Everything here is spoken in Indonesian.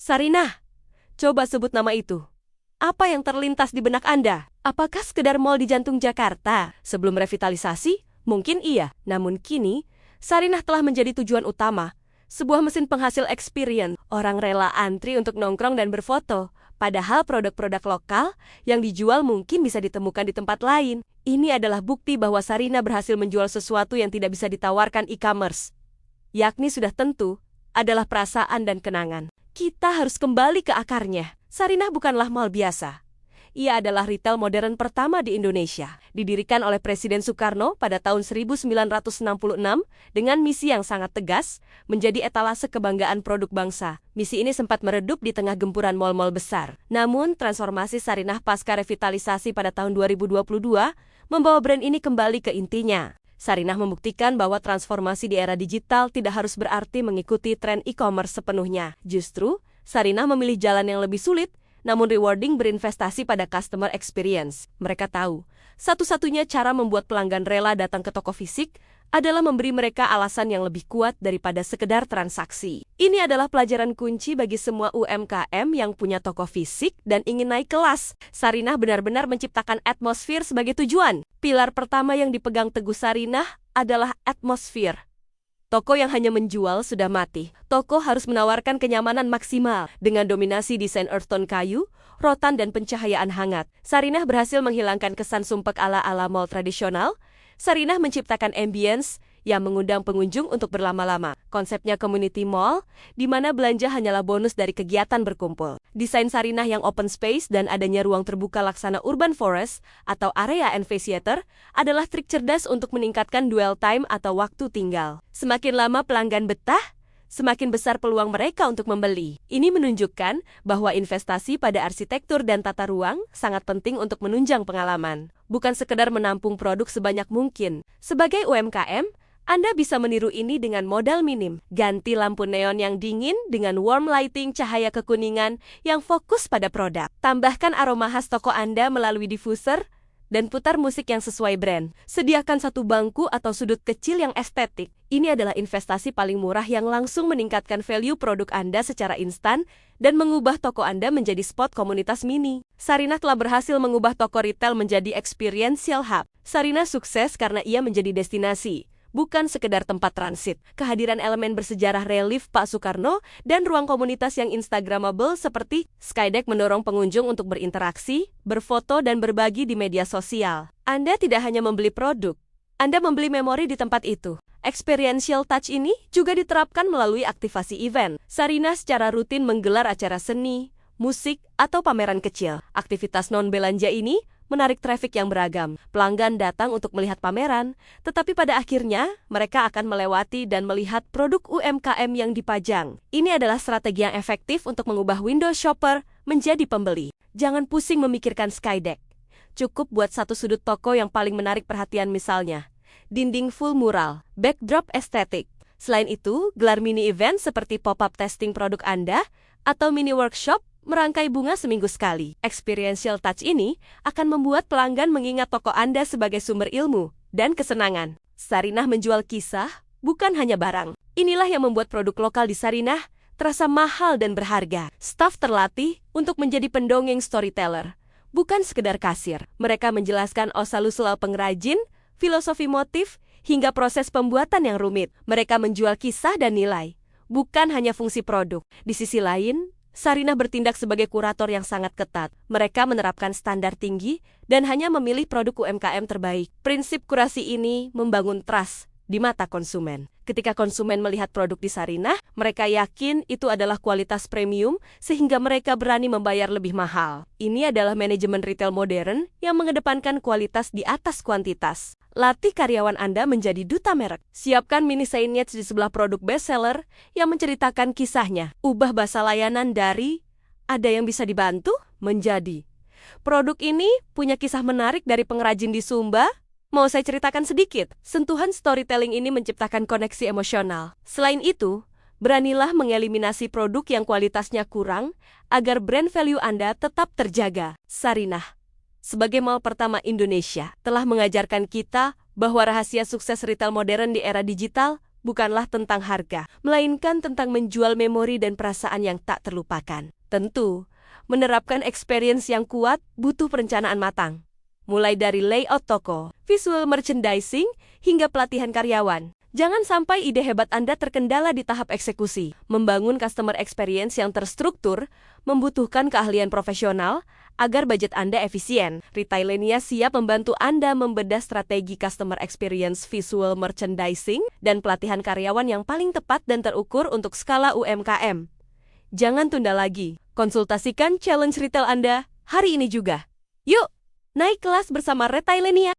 Sarinah, coba sebut nama itu. Apa yang terlintas di benak Anda? Apakah sekedar mal di jantung Jakarta? Sebelum revitalisasi, mungkin iya. Namun kini, Sarinah telah menjadi tujuan utama. Sebuah mesin penghasil experience. Orang rela antri untuk nongkrong dan berfoto. Padahal produk-produk lokal yang dijual mungkin bisa ditemukan di tempat lain. Ini adalah bukti bahwa Sarinah berhasil menjual sesuatu yang tidak bisa ditawarkan e-commerce. Yakni sudah tentu adalah perasaan dan kenangan. Kita harus kembali ke akarnya. Sarinah bukanlah mal biasa. Ia adalah retail modern pertama di Indonesia. Didirikan oleh Presiden Soekarno pada tahun 1966 dengan misi yang sangat tegas, menjadi etalase kebanggaan produk bangsa. Misi ini sempat meredup di tengah gempuran mal-mal besar. Namun, transformasi Sarinah pasca revitalisasi pada tahun 2022 membawa brand ini kembali ke intinya. Sarinah membuktikan bahwa transformasi di era digital tidak harus berarti mengikuti tren e-commerce sepenuhnya. Justru, Sarinah memilih jalan yang lebih sulit, namun rewarding berinvestasi pada customer experience. Mereka tahu, satu-satunya cara membuat pelanggan rela datang ke toko fisik adalah memberi mereka alasan yang lebih kuat daripada sekedar transaksi. Ini adalah pelajaran kunci bagi semua UMKM yang punya toko fisik dan ingin naik kelas. Sarinah benar-benar menciptakan atmosfer sebagai tujuan. Pilar pertama yang dipegang teguh Sarinah adalah atmosfer. Toko yang hanya menjual sudah mati. Toko harus menawarkan kenyamanan maksimal dengan dominasi desain earth tone kayu, rotan dan pencahayaan hangat. Sarinah berhasil menghilangkan kesan sumpek ala-ala mall tradisional. Sarinah menciptakan ambience yang mengundang pengunjung untuk berlama-lama. Konsepnya community mall, di mana belanja hanyalah bonus dari kegiatan berkumpul. Desain Sarinah yang open space dan adanya ruang terbuka laksana urban forest atau area amphitheater adalah trik cerdas untuk meningkatkan dwell time atau waktu tinggal. Semakin lama pelanggan betah, semakin besar peluang mereka untuk membeli. Ini menunjukkan bahwa investasi pada arsitektur dan tata ruang sangat penting untuk menunjang pengalaman. Bukan sekedar menampung produk sebanyak mungkin. Sebagai UMKM, Anda bisa meniru ini dengan modal minim. Ganti lampu neon yang dingin dengan warm lighting cahaya kekuningan yang fokus pada produk. Tambahkan aroma khas toko Anda melalui diffuser dan putar musik yang sesuai brand. Sediakan satu bangku atau sudut kecil yang estetik. Ini adalah investasi paling murah yang langsung meningkatkan value produk Anda secara instan dan mengubah toko Anda menjadi spot komunitas mini. Sarinah telah berhasil mengubah toko retail menjadi experiential hub. Sarinah sukses karena ia menjadi destinasi, bukan sekedar tempat transit. Kehadiran elemen bersejarah relief Pak Soekarno dan ruang komunitas yang instagramable seperti Skydeck mendorong pengunjung untuk berinteraksi, berfoto, dan berbagi di media sosial. Anda tidak hanya membeli produk, Anda membeli memori di tempat itu. Experiential touch ini juga diterapkan melalui aktivasi event. Sarinah secara rutin menggelar acara seni, musik, atau pameran kecil. Aktivitas non-belanja ini menarik trafik yang beragam. Pelanggan datang untuk melihat pameran, tetapi pada akhirnya mereka akan melewati dan melihat produk UMKM yang dipajang. Ini adalah strategi yang efektif untuk mengubah window shopper menjadi pembeli. Jangan pusing memikirkan Skydeck. Cukup buat satu sudut toko yang paling menarik perhatian, misalnya dinding full mural, backdrop estetik. Selain itu, gelar mini event seperti pop-up testing produk Anda atau mini workshop merangkai bunga seminggu sekali. Experiential touch ini akan membuat pelanggan mengingat toko Anda sebagai sumber ilmu dan kesenangan. Sarinah menjual kisah, bukan hanya barang. Inilah yang membuat produk lokal di Sarinah terasa mahal dan berharga. Staf terlatih untuk menjadi pendongeng storyteller, bukan sekedar kasir. Mereka menjelaskan asal-usul pengrajin, filosofi motif, hingga proses pembuatan yang rumit. Mereka menjual kisah dan nilai, bukan hanya fungsi produk. Di sisi lain, Sarinah bertindak sebagai kurator yang sangat ketat. Mereka menerapkan standar tinggi dan hanya memilih produk UMKM terbaik. Prinsip kurasi ini membangun trust di mata konsumen. Ketika konsumen melihat produk di Sarinah, mereka yakin itu adalah kualitas premium sehingga mereka berani membayar lebih mahal. Ini adalah manajemen retail modern yang mengedepankan kualitas di atas kuantitas. Latih karyawan Anda menjadi duta merek. Siapkan mini signage di sebelah produk bestseller yang menceritakan kisahnya. Ubah bahasa layanan dari "ada yang bisa dibantu" menjadi "produk ini punya kisah menarik dari pengrajin di Sumba. Mau saya ceritakan sedikit?" Sentuhan storytelling ini menciptakan koneksi emosional. Selain itu, beranilah mengeliminasi produk yang kualitasnya kurang agar brand value Anda tetap terjaga. Sarinah, sebagai mall pertama Indonesia, telah mengajarkan kita bahwa rahasia sukses retail modern di era digital bukanlah tentang harga, melainkan tentang menjual memori dan perasaan yang tak terlupakan. Tentu, menerapkan experience yang kuat butuh perencanaan matang. Mulai dari layout toko, visual merchandising, hingga pelatihan karyawan. Jangan sampai ide hebat Anda terkendala di tahap eksekusi. Membangun customer experience yang terstruktur membutuhkan keahlian profesional agar budget Anda efisien. Retailenia siap membantu Anda membedah strategi customer experience, visual merchandising, dan pelatihan karyawan yang paling tepat dan terukur untuk skala UMKM. Jangan tunda lagi. Konsultasikan challenge retail Anda hari ini juga. Yuk, naik kelas bersama Retailenia.